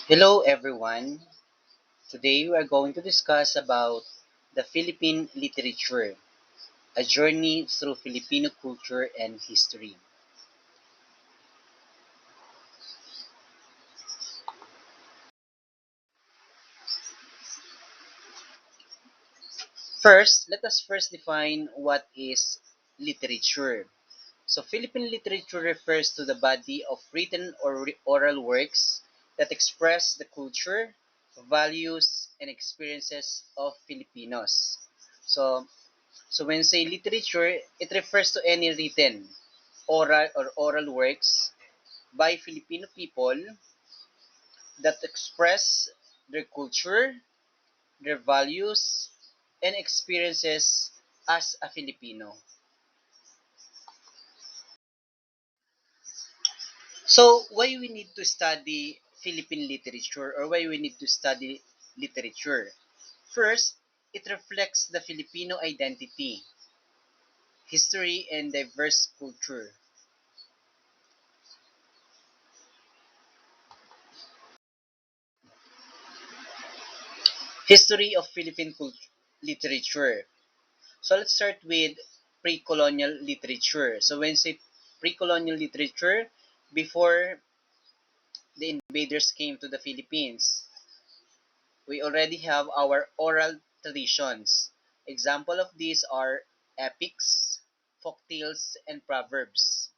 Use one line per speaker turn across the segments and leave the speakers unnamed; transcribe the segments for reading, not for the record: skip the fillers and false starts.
Hello everyone. Today we are going to discuss about the Philippine literature, a journey through Filipino culture and history. Let us first define what is literature. So Philippine literature refers to the body of written or oral works that express the culture, values, and experiences of Filipinos. So So when say literature, it refers to any written, oral works by Filipino people that express their culture, their values, and experiences as a Filipino. So why we need to study Philippine literature or why we need to study literature? First, it reflects the Filipino identity, history, and diverse culture. History of Philippine literature. So let's start with pre-colonial literature. So when say pre-colonial literature, before the invaders came to the Philippines, we already have our oral traditions. Example of these are epics, folktales, and proverbs.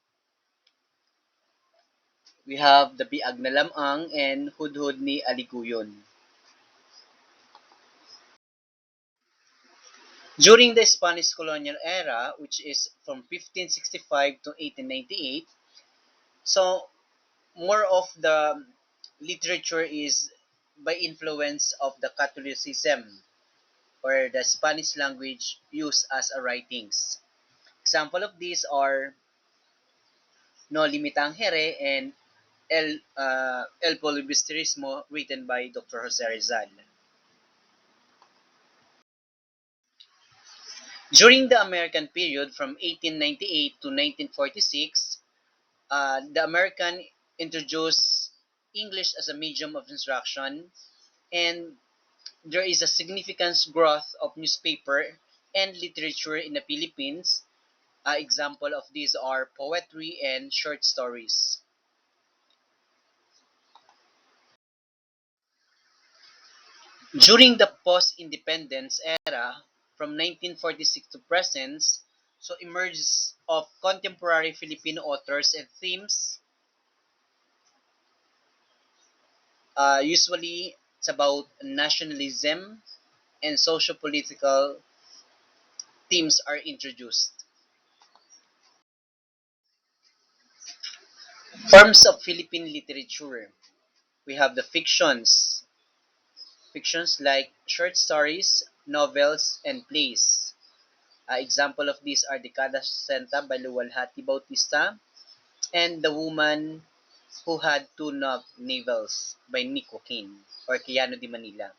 We have the Biag na Lamang and Hudhud ni Aliguyon. During the Spanish colonial era, which is from 1565 to 1898, so more of the literature is by influence of the Catholicism or the Spanish language used as a writings. Example of these are No Limitang Here and El Polibusterismo written by Dr. Jose Rizal. During the American period from 1898 to 1946, the American introduced English as a medium of instruction, and there is a significant growth of newspaper and literature in the Philippines. Example of these are poetry and short stories. During the post-independence era, from 1946 to present, so emerges of contemporary Filipino authors and themes. Usually, it's about nationalism and socio-political themes are introduced. Forms of Philippine literature. We have the fictions like short stories, novels, and plays. Example of these are Dekada 60 by Luwalhati Bautista and The Woman Who Had Two Navels by Nick Joaquin or Quijano de Manila.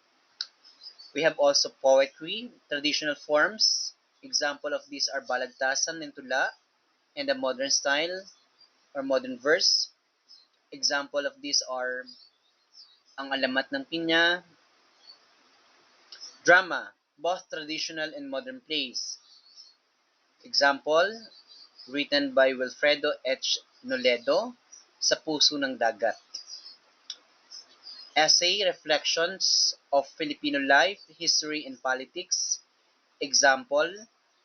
We have also poetry, traditional forms. Example of these are Balagtasan and Tula and the modern style or modern verse. Example of these are Ang Alamat ng Pinya, drama, both traditional and modern plays. Example, written by Wilfredo H. Noledo, Sa Puso ng Dagat. Essay, reflections of Filipino life, history, and politics. Example,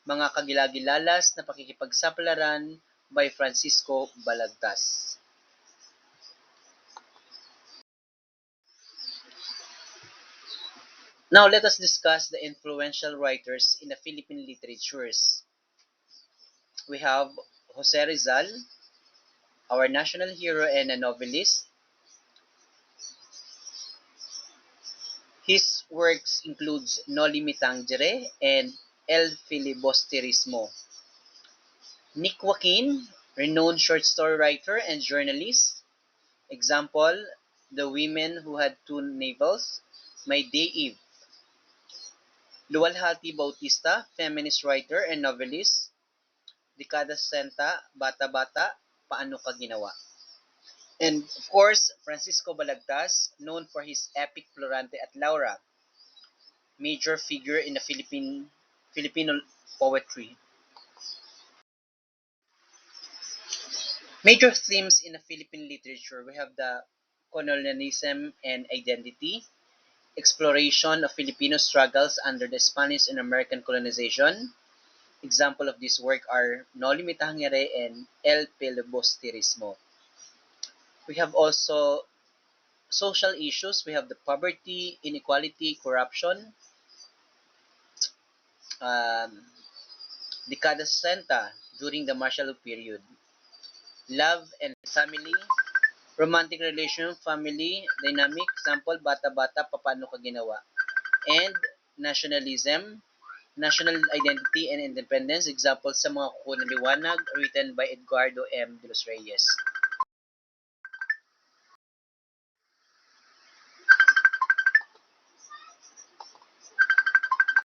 Mga Kagilagilalas na Pakikipagsapalaran by Francisco Balagtas. Now let us discuss the influential writers in the Philippine literatures. We have Jose Rizal, our national hero and a novelist. His works includes No Limitang Dire and El Filibusterismo. Nick Joaquin, renowned short story writer and journalist. Example, The Women Who Had Two Navels, My Day Eve. Luwalhati Bautista, feminist writer and novelist. Dekada 60, Bata-Bata, Paano Ka Ginawa. And of course, Francisco Balagtas, known for his epic Florante at Laura, major figure in the Filipino poetry. Major themes in the Philippine literature, we have the colonialism and identity, exploration of Filipino struggles under the Spanish and American colonization. Example of this work are No Limitahang Yare and El Filibusterismo. We have also social issues. We have the poverty, inequality, corruption, um, Dekada 60 during the martial law period, love and family, romantic relation, family, dynamic, example, bata-bata, paano ka ginawa, and nationalism, national identity and independence, example sa mga kuko ng liwanag, written by Edgardo M. de los Reyes.